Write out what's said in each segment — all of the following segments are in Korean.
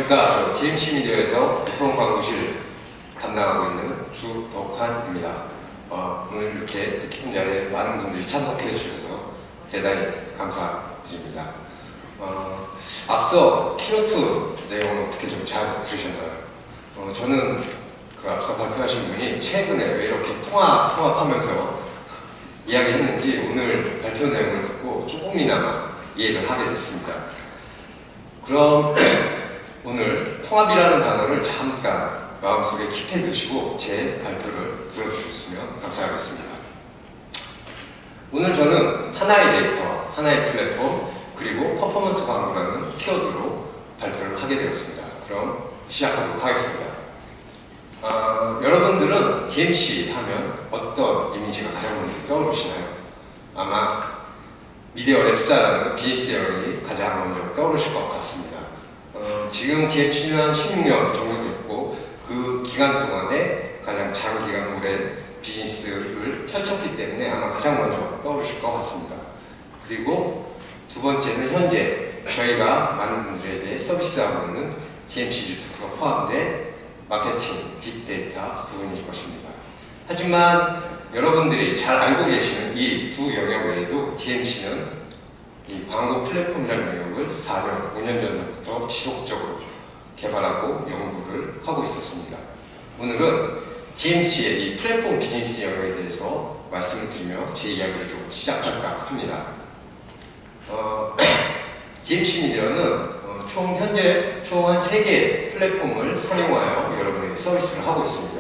안녕하십니까. 저 DMC 미디어에서 FM 광고실 담당하고 있는 주덕환입니다. 오늘 이렇게 뜻깊은 자리에 많은 분들이 참석해 주셔서 대단히 감사드립니다. 앞서 키노트 내용을 어떻게 좀 잘 들으셨나요? 저는 그 앞서 발표하신 분이 최근에 왜 이렇게 통합하면서 이야기했는지 오늘 발표 내용을 듣고 조금이나마 이해를 하게 됐습니다. 그럼 오늘 통합이라는 단어를 잠깐 마음속에 킵해 두시고 제 발표를 들어주셨으면 감사하겠습니다. 오늘 저는 하나의 데이터, 하나의 플랫폼, 그리고 퍼포먼스 광고라는 키워드로 발표를 하게 되었습니다. 그럼 시작하도록 하겠습니다. 여러분들은 DMC 하면 어떤 이미지가 가장 먼저 떠오르시나요? 아마 미디어 랩사라는 비즈니스 영역이 가장 먼저 떠오르실 것 같습니다. 지금 DMC는 한 16년 정도 됐고 그 기간 동안에 가장 장기간 오랜 비즈니스를 펼쳤기 때문에 아마 가장 먼저 떠오르실 것 같습니다. 그리고 두 번째는 현재 저희가 많은 분들에게 서비스하고 있는 DMC 리포트가 포함된 마케팅, 빅데이터 부분일 것입니다. 하지만 여러분들이 잘 알고 계시는 이 두 영역 외에도 DMC는 이 광고 플랫폼이라는 영역을 4년, 5년 전부터 지속적으로 개발하고 연구를 하고 있었습니다. 오늘은 DMC의 이 플랫폼 비즈니스 영역에 대해서 말씀을 드리며 제 이야기를 좀 시작할까 합니다. DMC 미디어는 현재 총 한 3개의 플랫폼을 사용하여 여러분에게 서비스를 하고 있습니다.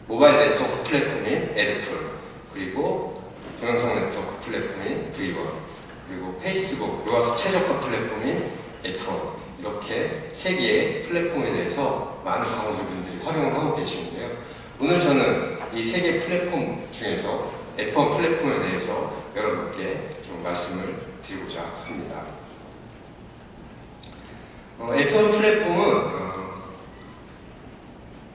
모바일 네트워크 플랫폼인 에드풀, 그리고 동영상 네트워크 플랫폼인 V1, 그리고 페이스북 로아스 최적화 플랫폼인 F1, 이렇게 3개의 플랫폼에 대해서 많은 광고주분들이 활용을 하고 계시는데요. 오늘 저는 이 3개 플랫폼 중에서 F1 플랫폼에 대해서 여러분께 좀 말씀을 드리고자 합니다. F1 플랫폼은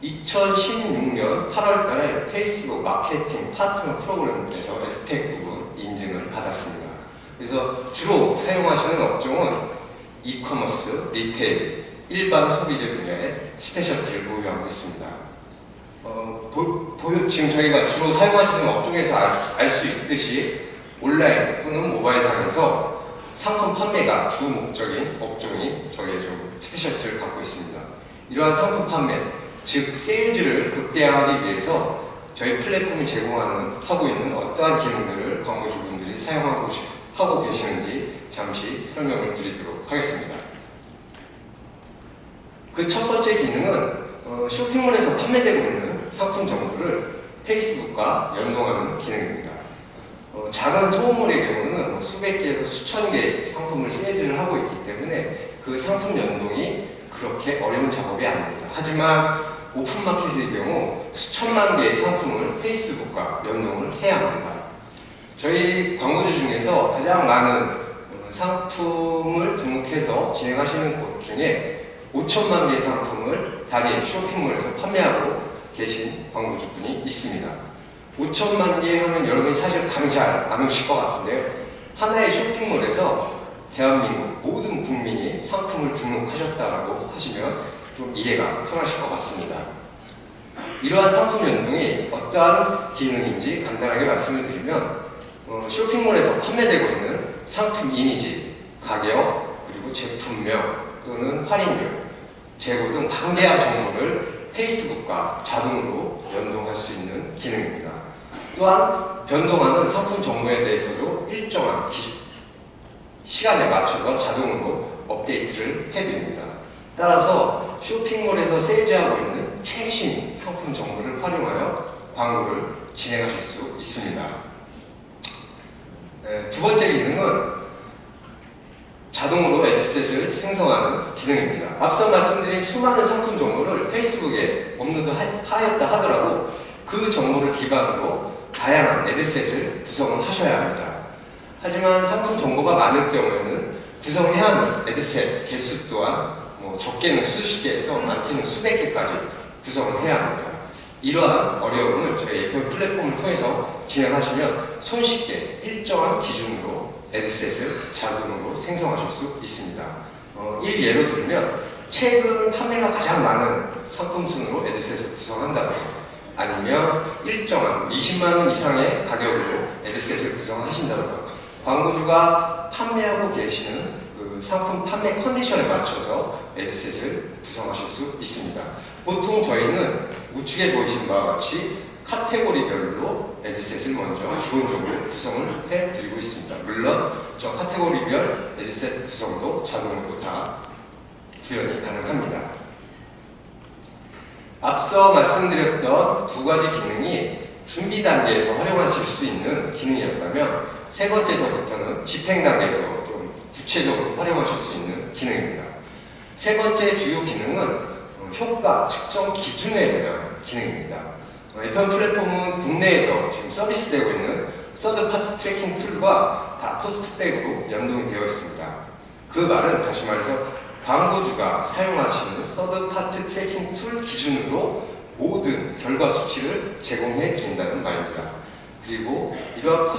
2016년 8월달에 페이스북 마케팅 파트너 프로그램에서 에드텍 부분 인증을 받았습니다. 그래서 주로 사용하시는 업종은 이커머스, 리테일, 일반 소비재 분야의 스페셜티를 보유하고 있습니다. 지금 저희가 주로 사용하시는 업종에서 알 수 있듯이 온라인 또는 모바일상에서 상품 판매가 주 목적인 업종이 저희의 좀 스페셜티를 갖고 있습니다. 이러한 상품 판매, 즉 세일즈를 극대화하기 위해서 저희 플랫폼이 제공하고 있는 어떠한 기능들을 광고주분들이 사용하고 계시는지 잠시 설명을 드리도록 하겠습니다. 그 첫 번째 기능은 쇼핑몰에서 판매되고 있는 상품 정보를 페이스북과 연동하는 기능입니다. 작은 소모몰의 경우는 수백 개에서 수천 개의 상품을 세일즈를 하고 있기 때문에 그 상품 연동이 그렇게 어려운 작업이 아닙니다. 하지만 오픈마켓의 경우 수천만 개의 상품을 페이스북과 연동을 해야 합니다. 저희 광고주 중에서 가장 많은 상품을 등록해서 진행하시는 곳 중에 5천만 개의 상품을 단일 쇼핑몰에서 판매하고 계신 광고주분이 있습니다. 5천만 개 하면 여러분이 사실 감이 잘 안 오실 것 같은데요. 하나의 쇼핑몰에서 대한민국 모든 국민이 상품을 등록하셨다라고 하시면 좀 이해가 편하실 것 같습니다. 이러한 상품 연동이 어떠한 기능인지 간단하게 말씀을 드리면 쇼핑몰에서 판매되고 있는 상품 이미지, 가격, 그리고 제품명 또는 할인율, 재고 등 방대한 정보를 페이스북과 자동으로 연동할 수 있는 기능입니다. 또한 변동하는 상품 정보에 대해서도 일정한 시간에 맞춰서 자동으로 업데이트를 해드립니다. 따라서 쇼핑몰에서 세일즈하고 있는 최신 상품 정보를 활용하여 광고를 진행하실 수 있습니다. 두 번째 기능은 자동으로 에드셋을 생성하는 기능입니다. 앞서 말씀드린 수많은 상품 정보를 페이스북에 업로드하였다 하더라도 그 정보를 기반으로 다양한 에드셋을 구성을 하셔야 합니다. 하지만 상품 정보가 많을 경우에는 구성해야 하는 에드셋 개수 또한 적게는 수십 개에서 많게는 수백 개까지 구성을 해야 합니다. 이러한 어려움을 저희 FM 플랫폼을 통해서 진행하시면 손쉽게 일정한 기준으로 에드셋을 자동으로 생성하실 수 있습니다. 일예로 들면 최근 판매가 가장 많은 상품 순으로 애드셋을 구성한다거나 아니면 일정한 20만 원 이상의 가격으로 애드셋을 구성하신다거나 광고주가 판매하고 계시는 그 상품 판매 컨디션에 맞춰서 애드셋을 구성하실 수 있습니다. 보통 저희는 우측에 보이신 바와 같이 카테고리별로 애드셋을 먼저 기본적으로 구성을 해드리고 있습니다. 물론 저 카테고리별 애드셋 구성도 자동으로 다 구현이 가능합니다. 앞서 말씀드렸던 두 가지 기능이 준비 단계에서 활용하실 수 있는 기능이었다면 세 번째서부터는 집행 단계에서 좀 구체적으로 활용하실 수 있는 기능입니다. 세 번째 주요 기능은 효과 측정 기준에 대한 기능입니다. FM 플랫폼은 국내에서 지금 서비스되고 있는 서드 파트 트래킹 툴과 다 포스트백으로 연동이 되어 있습니다. 그 말은 다시 말해서 광고주가 사용하시는 서드 파트 트래킹 툴 기준으로 모든 결과 수치를 제공해 드린다는 말입니다. 그리고 이러한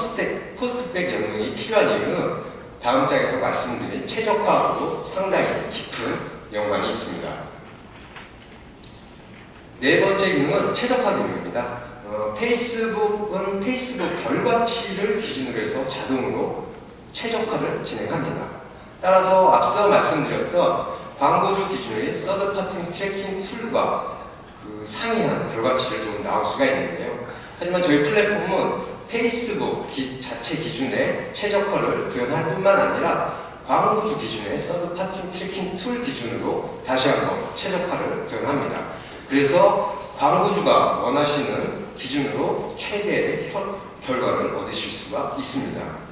포스트백 연동이 필요한 이유는 다음 장에서 말씀드린 최적화하고도 상당히 깊은 연관이 있습니다. 네 번째 기능은 최적화 기능입니다. 페이스북은 페이스북 결과치를 기준으로 해서 자동으로 최적화를 진행합니다. 따라서 앞서 말씀드렸던 광고주 기준의 서드 파티 트래킹 툴과 그 상이한 결과치를 좀 나올 수가 있는데요. 하지만 저희 플랫폼은 페이스북 자체 기준의 최적화를 구현할 뿐만 아니라 광고주 기준의 서드 파티 트래킹 툴 기준으로 다시 한번 최적화를 구현합니다. 그래서 광고주가 원하시는 기준으로 최대의 결과를 얻으실 수가 있습니다.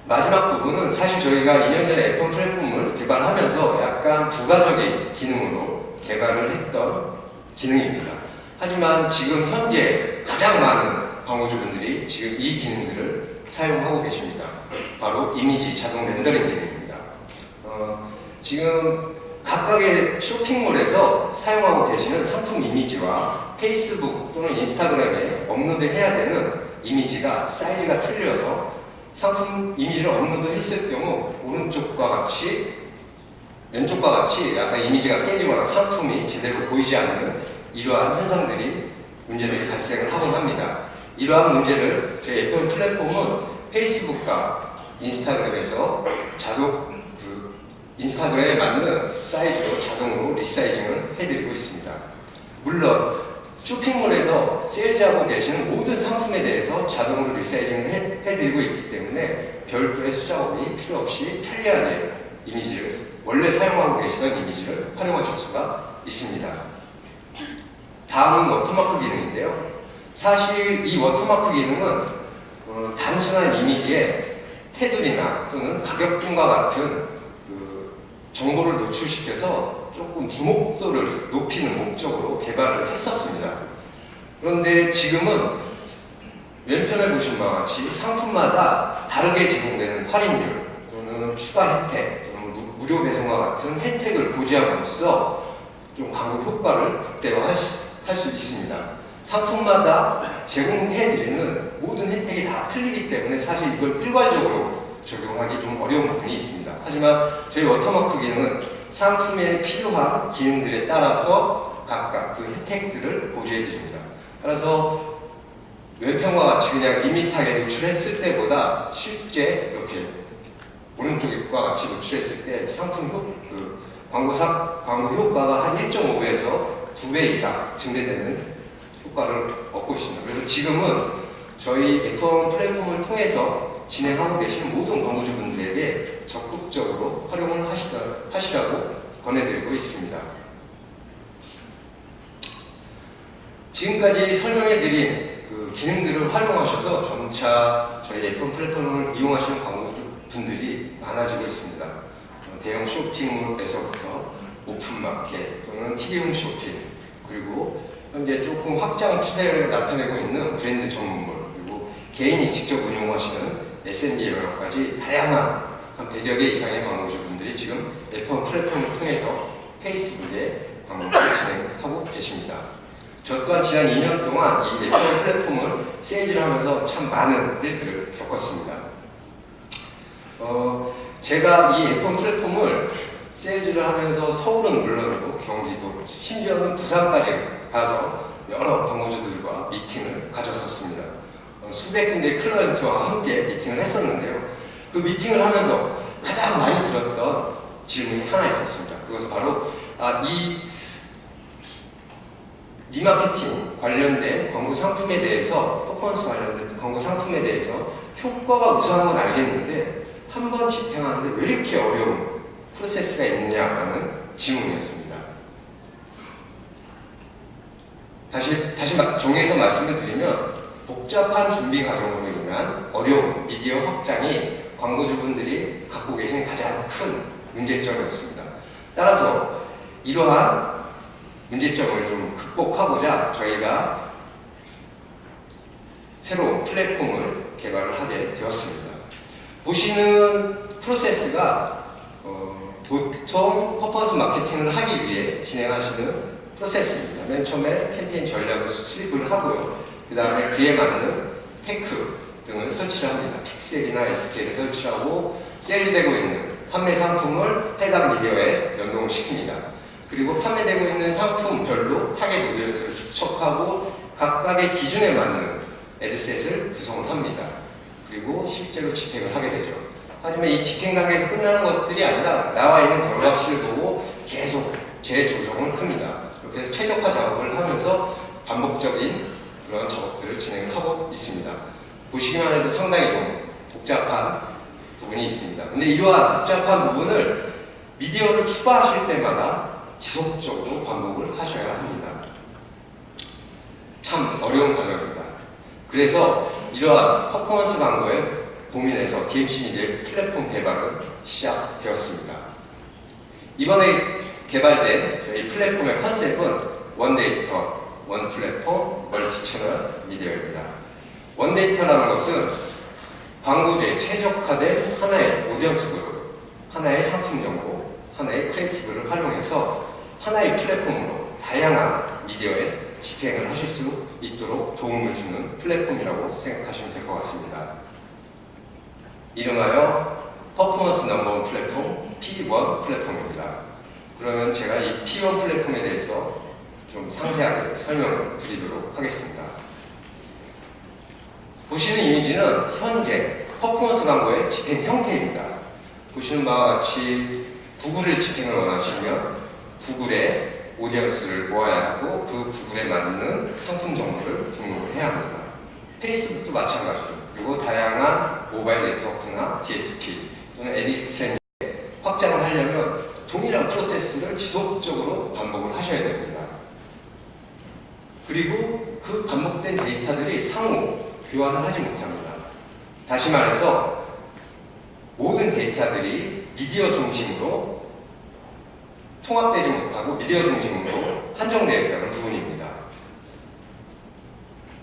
마지막 부분은 사실 저희가 2년 전에 FM 플랫폼을 개발하면서 약간 부가적인 기능으로 개발을 했던 기능입니다. 하지만 지금 현재 가장 많은 광고주분들이 지금 이 기능들을 사용하고 계십니다. 바로 이미지 자동 렌더링 기능입니다. 지금 각각의 쇼핑몰에서 사용하고 계시는 상품 이미지와 페이스북 또는 인스타그램에 업로드해야 되는 이미지가 사이즈가 틀려서 상품 이미지를 업로드했을 경우 오른쪽과 같이 왼쪽과 같이 약간 이미지가 깨지거나 상품이 제대로 보이지 않는 이러한 현상들이 문제들이 발생을 하곤 합니다. 이러한 문제를 저희 FM 플랫폼은 페이스북과 인스타그램에서 인스타그램에 맞는 사이즈로 자동으로 리사이징을 해드리고 있습니다. 물론 쇼핑몰에서 세일즈하고 계시는 모든 상품에 대해서 자동으로 리사이징을 해드리고 있기 때문에 별도의 수작업이 필요 없이 편리하게 이미지를 원래 사용하고 계시던 이미지를 활용하실 수가 있습니다. 다음은 워터마크 기능인데요. 사실 이 워터마크 기능은 단순한 이미지에 테두리나 또는 가격등과 같은 정보를 노출시켜서 조금 주목도를 높이는 목적으로 개발을 했었습니다. 그런데 지금은 왼편에 보신 바와 같이 상품마다 다르게 제공되는 할인율 또는 추가 혜택 또는 무료 배송과 같은 혜택을 고지함으로써 좀 광고 효과를 극대화할 수 있습니다. 상품마다 제공해드리는 모든 혜택이 다 틀리기 때문에 사실 이걸 일괄적으로 적용하기 좀 어려운 부분이 있습니다. 하지만 저희 워터마크 기능은 상품에 필요한 기능들에 따라서 각각 그 혜택들을 보조해 드립니다. 따라서 왼편과 같이 그냥 밋밋하게 노출했을 때보다 실제 이렇게 오른쪽과 같이 노출했을 때 상품 광고 효과가 한 1.5배에서 2배 이상 증대되는 효과를 얻고 있습니다. 그래서 지금은 저희 FM 플랫폼을 통해서 진행하고 계신 모든 광고주분들에게 적극적으로 활용을 하시라고 권해드리고 있습니다. 지금까지 설명해드린 그 기능들을 활용하셔서 점차 저희 FM 플랫폼을 이용하시는 광고주분들이 많아지고 있습니다. 대형 쇼핑몰에서부터 오픈마켓 또는 TV홈 쇼핑 그리고 현재 조금 확장 추세를 나타내고 있는 브랜드 전문몰 그리고 개인이 직접 운영하시는 SMB 영역까지 다양한 한 100여 개 이상의 광고주분들이 지금 FM 플랫폼을 통해서 페이스북에 광고를 진행하고 계십니다. 저 또한 지난 2년 동안 이 FM 플랫폼을 세일즈를 하면서 참 많은 일들을 겪었습니다. 제가 이 F1 플랫폼을 세일즈를 하면서 서울은 물론이고 경기도, 심지어는 부산까지 가서 여러 광고주들과 미팅을 가졌었습니다. 수백 군데의 클라이언트와 함께 미팅을 했었는데요. 그 미팅을 하면서 가장 많이 들었던 질문이 하나 있었습니다. 그것은 바로 이 리마케팅 관련된 광고 상품에 대해서, 퍼포먼스 관련된 광고 상품에 대해서 효과가 우수한 건 알겠는데 한 번 집행하는데 왜 이렇게 어려운 프로세스가 있느냐라는 질문이었습니다. 다시 정리해서 말씀을 드리면, 복잡한 준비 과정으로 인한 어려운 미디어 확장이 광고주분들이 갖고 계신 가장 큰 문제점이었습니다. 따라서 이러한 문제점을 좀 극복하고자 저희가 새로운 플랫폼을 개발을 하게 되었습니다. 보시는 프로세스가 보통 퍼포먼스 마케팅을 하기 위해 진행하시는 프로세스입니다. 맨 처음에 캠페인 전략을 수립을 하고요. 그 다음에 그에 맞는 테크 등을 설치를 합니다. 픽셀이나 SK를 설치하고 셀리되고 있는 판매 상품을 해당 미디어에 연동을 시킵니다. 그리고 판매되고 있는 상품별로 타겟 오디언스를 추적하고 각각의 기준에 맞는 애드셋을 구성을 합니다. 그리고 실제로 집행을 하게 되죠. 하지만 이 집행 단계에서 끝나는 것들이 아니라 나와 있는 결과치를 보고 계속 재조정을 합니다. 이렇게 해서 최적화 작업을 하면서 반복적인 그런 작업들을 진행을 하고 있습니다. 보시기만 해도 상당히 좀 복잡한 부분이 있습니다. 근데 이러한 복잡한 부분을 미디어를 추가하실 때마다 지속적으로 반복을 하셔야 합니다. 참 어려운 과정입니다. 그래서 이러한 퍼포먼스 광고에 고민해서 DMC 미디어의 플랫폼 개발은 시작되었습니다. 이번에 개발된 저희 플랫폼의 컨셉은 원데이터, 원플랫폼, 멀티채널 미디어입니다. 원데이터라는 것은 광고주에 최적화된 하나의 오디언스 그룹, 하나의 상품 정보, 하나의 크리에이티브를 활용해서 하나의 플랫폼으로 다양한 미디어에 집행을 하실 수 있도록 도움을 주는 플랫폼이라고 생각하시면 될 것 같습니다. 이름하여 퍼포먼스 넘버원 플랫폼 P1 플랫폼입니다. 그러면 제가 이 P1 플랫폼에 대해서 좀 상세하게 설명을 드리도록 하겠습니다. 보시는 이미지는 현재 퍼포먼스 광고의 집행 형태입니다. 보시는 바와 같이 구글을 집행을 원하시면 구글에 오디언스를 모아야 하고 그 구글에 맞는 상품 정보를 등록을 해야 합니다. 페이스북도 마찬가지죠. 그리고 다양한 모바일 네트워크나 DSP 또는 에디엑스에 확장을 하려면 동일한 프로세스를 지속적으로 반복을 하셔야 됩니다. 그리고 그 반복된 데이터들이 상호 교환을 하지 못합니다. 다시 말해서 모든 데이터들이 미디어 중심으로 통합되지 못하고 미디어 중심으로 한정되어 있다는 부분입니다.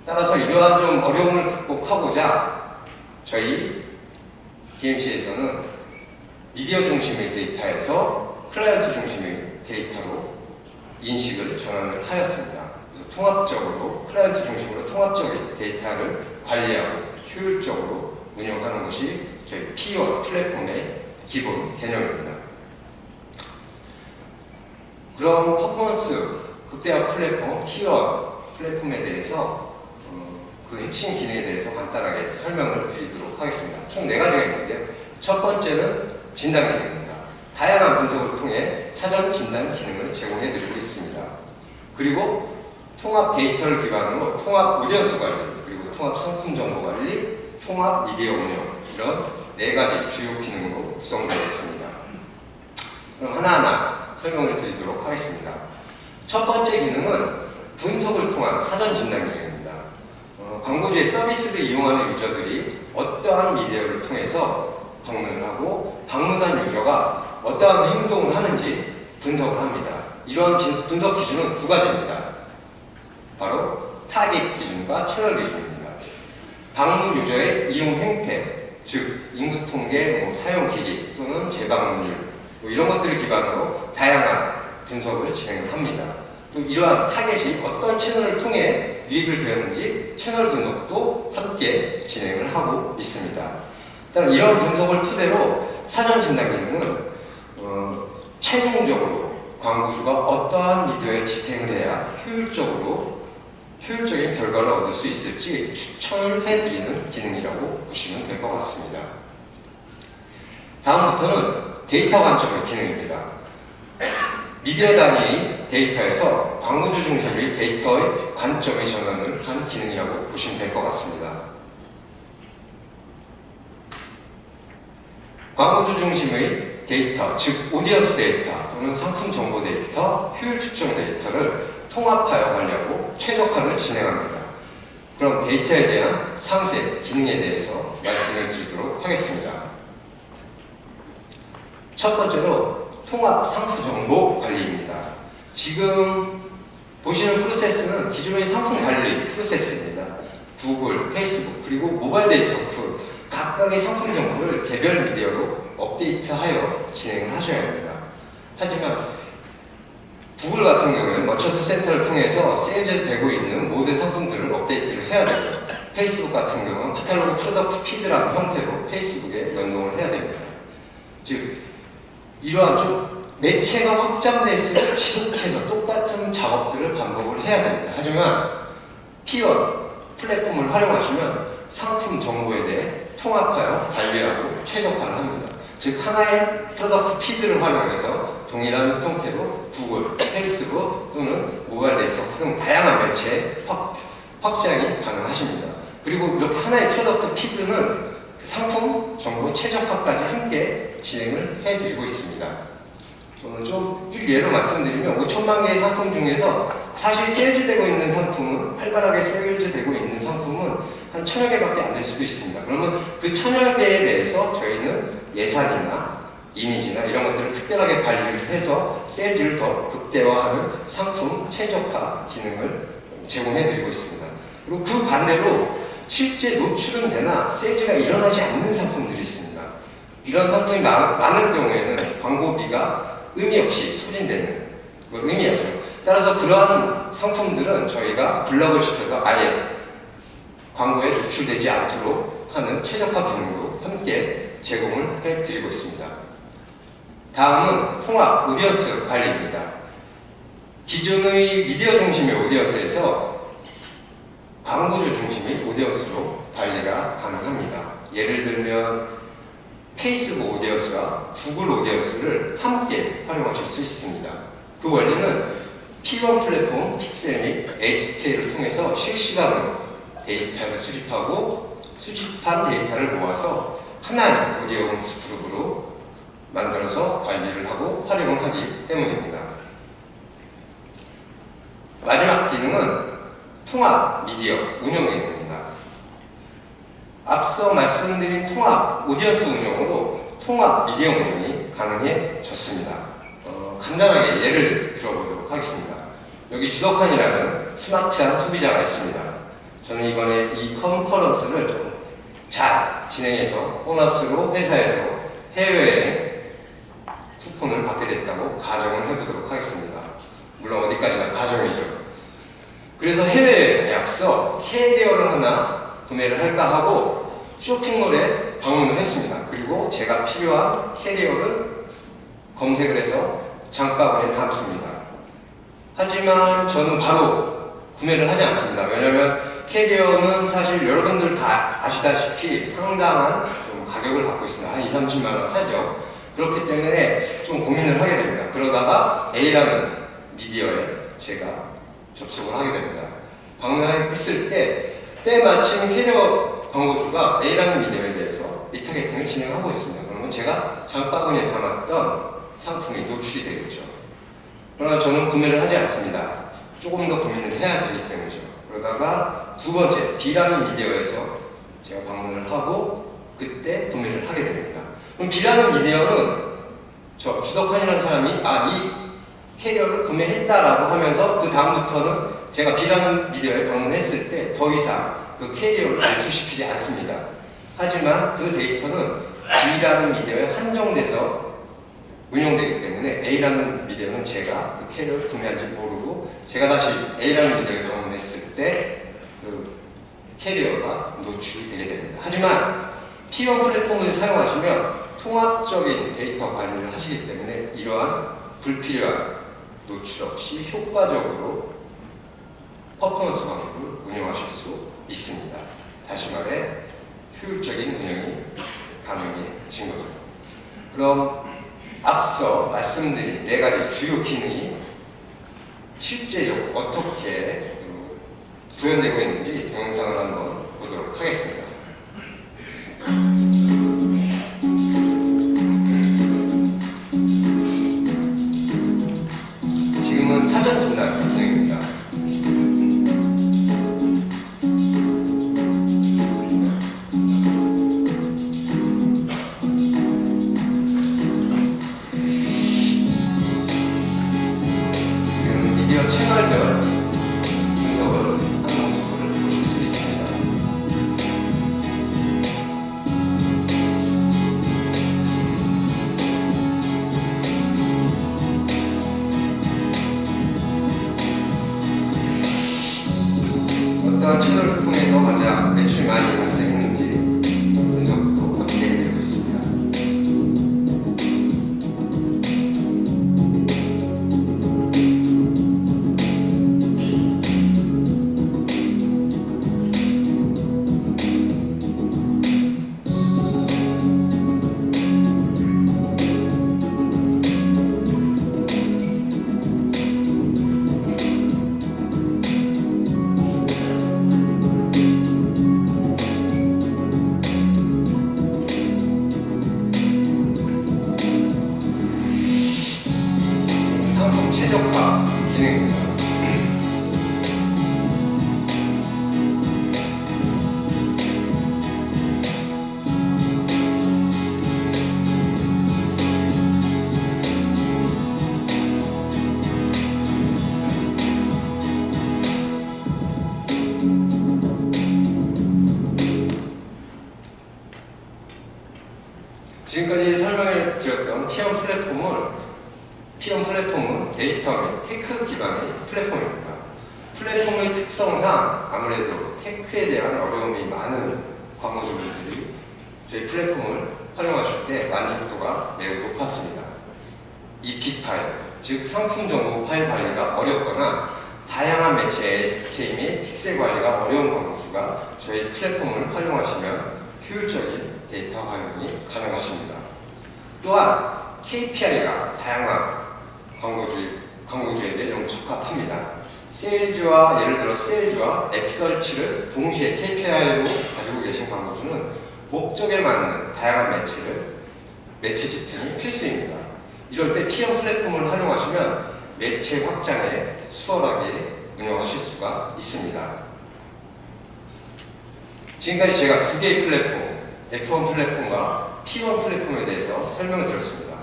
따라서 이러한 좀 어려움을 극복하고자 저희 DMC에서는 미디어 중심의 데이터에서 클라이언트 중심의 데이터로 인식을 전환을 하였습니다. 그래서 통합적으로 클라이언트 중심으로 통합적인 데이터를 관리하고 효율적으로 운영하는 것이 저희 P1 플랫폼의 기본 개념입니다. 그럼 퍼포먼스 극대화 플랫폼 P1 플랫폼에 대해서 그 핵심 기능에 대해서 간단하게 설명을 드리도록 하겠습니다. 총 4가지가 있는데요. 첫 번째는 진단 기능입니다. 다양한 분석을 통해 사전 진단 기능을 제공해 드리고 있습니다. 그리고 통합 데이터를 기반으로 통합 오디언스 관리, 그리고 통합 상품 정보 관리, 통합 미디어 운영, 이런 4가지 주요 기능으로 구성되어 있습니다. 그럼 하나하나 설명을 드리도록 하겠습니다. 첫 번째 기능은 분석을 통한 사전 진단 기능입니다. 광고주의 서비스를 이용하는 유저들이 어떠한 미디어를 통해서 방문을 하고 방문한 유저가 어떠한 행동을 하는지 분석을 합니다. 이런 분석 기준은 2가지입니다. 바로 타깃 기준과 채널 기준입니다. 방문 유저의 이용 행태, 즉 인구 통계, 사용 기기 또는 재방문율 이런 것들을 기반으로 다양한 분석을 진행을 합니다. 또 이러한 타겟이 어떤 채널을 통해 유입을 되었는지 채널 분석도 함께 진행을 하고 있습니다. 따라 이런 분석을 토대로 사전 진단 기능은 최종적으로 광고주가 어떠한 미디어에 집행을 해야 효율적인 결과를 얻을 수 있을지 추천을 해드리는 기능이라고 보시면 될 것 같습니다. 다음부터는 데이터 관점의 기능입니다. 미디어 단위 데이터에서 광고주 중심의 데이터의 관점의 전환을 한 기능이라고 보시면 될 것 같습니다. 광고주 중심의 데이터, 즉 오디언스 데이터 또는 상품 정보 데이터, 효율 측정 데이터를 통합하여 관리하고 최적화를 진행합니다. 그럼 데이터에 대한 상세, 기능에 대해서 말씀을 드리도록 하겠습니다. 첫 번째로 통합 상품 정보 관리입니다. 지금 보시는 프로세스는 기존의 상품 관리 프로세스입니다. 구글, 페이스북, 그리고 모바일 데이터 툴 각각의 상품 정보를 개별 미디어로 업데이트하여 진행을 하셔야 합니다. 하지만 구글 같은 경우에는 머처트 센터를 통해서 세일즈되고 있는 모든 상품들을 업데이트를 해야 되고, 페이스북 같은 경우는 카탈로그 프로덕트 피드라는 형태로 페이스북에 연동을 해야 됩니다. 즉 이러한 좀 매체가 확장될수록 지속해서 똑같은 작업들을 반복을 해야 됩니다. 하지만 P1 플랫폼을 활용하시면 상품 정보에 대해 통합하여 관리하고 최적화를 합니다. 즉 하나의 프로덕트 피드를 활용해서 동일한 형태로 구글, 페이스북 또는 모바일 데이터 등 다양한 매체에 확장이 가능하십니다. 그리고 이렇게 하나의 프로덕트 피드는 상품 정보 최적화까지 함께 진행을 해드리고 있습니다. 좀 일례로 말씀드리면 5천만 개의 상품 중에서 사실 세일즈되고 있는 상품은, 활발하게 세일즈되고 있는 상품은 한 1000여 개밖에 안 될 수도 있습니다. 그러면 그 1000여 개에 대해서 저희는 예산이나 이미지나 이런 것들을 특별하게 관리를 해서 세일즈를 더 극대화하는 상품 최적화 기능을 제공해드리고 있습니다. 그리고 그 반대로 실제 노출은 되나 세일즈가 일어나지 않는 상품들이 있습니다. 이런 상품이 많을 경우에는 광고비가 의미 없이 소진되는 걸 의미하죠. 따라서 그러한 상품들은 저희가 블럭을 시켜서 아예 광고에 노출되지 않도록 하는 최적화 기능도 함께 제공을 해드리고 있습니다. 다음은 통합 오디언스 관리입니다. 기존의 미디어 중심의 오디언스에서 광고주 중심의 오디언스로 관리가 가능합니다. 예를 들면 페이스북 오디언스와 구글 오디언스를 함께 활용하실 수 있습니다. 그 원리는 P1 플랫폼 픽셀 및 SDK를 통해서 실시간으로 데이터를 수집하고 수집한 데이터를 모아서 하나의 오디언스 그룹으로 만들어서 관리를 하고 활용을 하기 때문입니다. 마지막 기능은 통합 미디어 운영 기능입니다. 앞서 말씀드린 통합 오디언스 운영으로 통합 미디어 운영이 가능해졌습니다. 간단하게 예를 들어보도록 하겠습니다. 여기 주덕한이라는 스마트한 소비자가 있습니다. 저는 이번에 이 컨퍼런스를 좀 잘 진행해서 보너스로 회사에서 해외여행 쿠폰을 받게 됐다고 가정을 해보도록 하겠습니다. 물론 어디까지나 가정이죠. 그래서 해외여행에 앞서 캐리어를 하나 구매를 할까 하고 쇼핑몰에 방문을 했습니다. 그리고 제가 필요한 캐리어를 검색을 해서 장바구니에 담습니다. 하지만 저는 바로 구매를 하지 않습니다. 왜냐하면 캐리어는 사실 여러분들 다 아시다시피 상당한 좀 가격을 갖고 있습니다. 한 20~30만 원 하죠. 그렇기 때문에 좀 고민을 하게 됩니다. 그러다가 A라는 미디어에 제가 접속을 하게 됩니다. 방문했을 때 때마침 캐리어 광고주가 A라는 미디어에 대해서 리타게팅을 진행하고 있습니다. 그러면 제가 장바구니에 담았던 상품이 노출이 되겠죠. 그러나 저는 구매를 하지 않습니다. 조금 더 고민을 해야 되기 때문이죠. 그러다가 두 번째 B라는 미디어에서 제가 방문을 하고 그때 구매를 하게 됩니다. 그럼 B라는 미디어는 저 주덕환이라는 사람이 이 캐리어를 구매했다라고 하면서 그 다음부터는 제가 B라는 미디어에 방문했을 때 더 이상 그 캐리어를 노출시키지 않습니다. 하지만 그 데이터는 B라는 미디어에 한정돼서 운영되기 때문에 A라는 미디어는 제가 그 캐리어를 구매한지 모르고 제가 다시 A라는 미디어에 방문했을 때 그 캐리어가 노출이 되게 됩니다. 하지만 P1 플랫폼을 사용하시면 통합적인 데이터 관리를 하시기 때문에 이러한 불필요한 노출 없이 효과적으로 퍼포먼스 방법을 운영하실 수 있습니다. 다시 말해 효율적인 운영이 가능해진 거죠. 그럼 앞서 말씀드린 4가지 주요 기능이 실제적으로 어떻게 구현되고 있는지 동영상을 한번 보도록 하겠습니다. 지금은 사전 진단 기능입니다. 지금 미디어 채널별 분석을 하는 모습을 보실 수 있습니다. 어떠한 채널을 통해서 가장 매출이 많이 발생했는지 분석도 함께 해드리고 있습니다. 상품 최적화 기능입니다. 지금까지 설명을 드렸던 P1 플랫폼은 데이터 및 테크 기반의 플랫폼입니다. 플랫폼의 특성상 아무래도 테크에 대한 어려움이 많은 광고주분들이 저희 플랫폼을 활용하실 때 만족도가 매우 높았습니다. 이 빅파일, 즉 상품 정보 파일 관리가 어렵거나 다양한 매체의 SK 및 픽셀 관리가 어려운 광고주가 저희 플랫폼을 활용하시면 효율적인 데이터 활용이 가능하십니다. 또한 KPI가 다양한 광고주에게 좀 적합합니다. 예를 들어 세일즈와 앱서치를 동시에 KPI로 가지고 계신 광고주는 목적에 맞는 다양한 매체 집행이 필수입니다. 이럴 때 P1 플랫폼을 활용하시면 매체 확장에 수월하게 운영하실 수가 있습니다. 지금까지 제가 2개의 플랫폼, F1 플랫폼과 P1 플랫폼에 대해서 설명을 드렸습니다.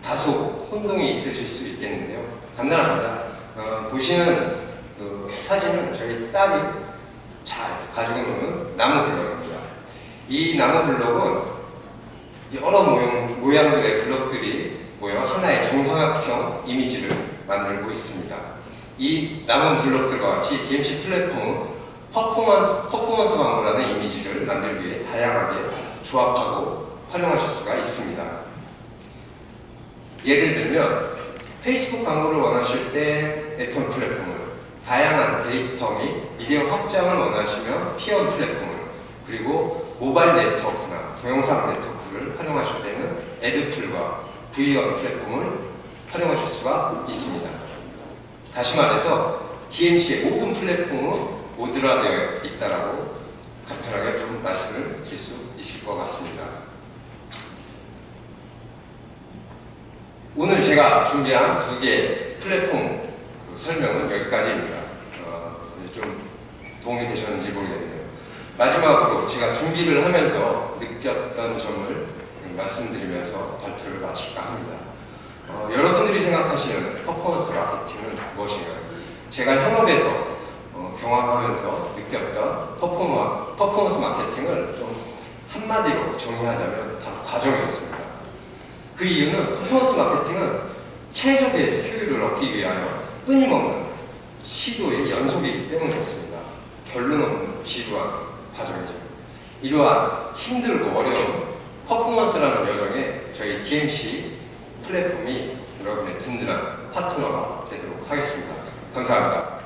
다소 혼동이 있으실 수 있겠는데요. 간단합니다. 보시는 사진은 저희 딸이 잘 가지고 노는 나무 블럭입니다. 이 나무 블럭은 여러 모양들의 블럭들이 모여 하나의 정사각형 이미지를 만들고 있습니다. 이 나무 블럭들과 같이 DMC 플랫폼은 퍼포먼스 광고라는 이미지를 만들기 위해 다양하게 조합하고 활용하실 수가 있습니다. 예를 들면 페이스북 광고를 원하실 때 F1 플랫폼을, 다양한 데이터 및 미디어 확장을 원하시면 P1 플랫폼을, 그리고 모바일 네트워크나 동영상 네트워크를 활용하실 때는 에드플과 V1 플랫폼을 활용하실 수가 있습니다. 다시 말해서 DMC의 모든 플랫폼은 모듈화되어 있다라고 간편하게 좀 말씀을 드릴 수 있을 것 같습니다. 오늘 제가 준비한 2개의 플랫폼 설명은 여기까지입니다. 좀 도움이 되셨는지 모르겠네요. 마지막으로 제가 준비를 하면서 느꼈던 점을 말씀드리면서 발표를 마칠까 합니다. 여러분들이 생각하시는 퍼포먼스 마케팅은 무엇인가요? 제가 현업에서 경험하면서 느꼈던 퍼포먼스 마케팅을 좀 한마디로 정리하자면 바로 과정이었습니다. 그 이유는 퍼포먼스 마케팅은 최적의 효율을 얻기 위하여 끊임없는 시도의 연속이기 때문이었습니다. 결론 없는 지루한 과정이죠. 이러한 힘들고 어려운 퍼포먼스라는 여정에 저희 DMC 플랫폼이 여러분의 든든한 파트너가 되도록 하겠습니다. 감사합니다.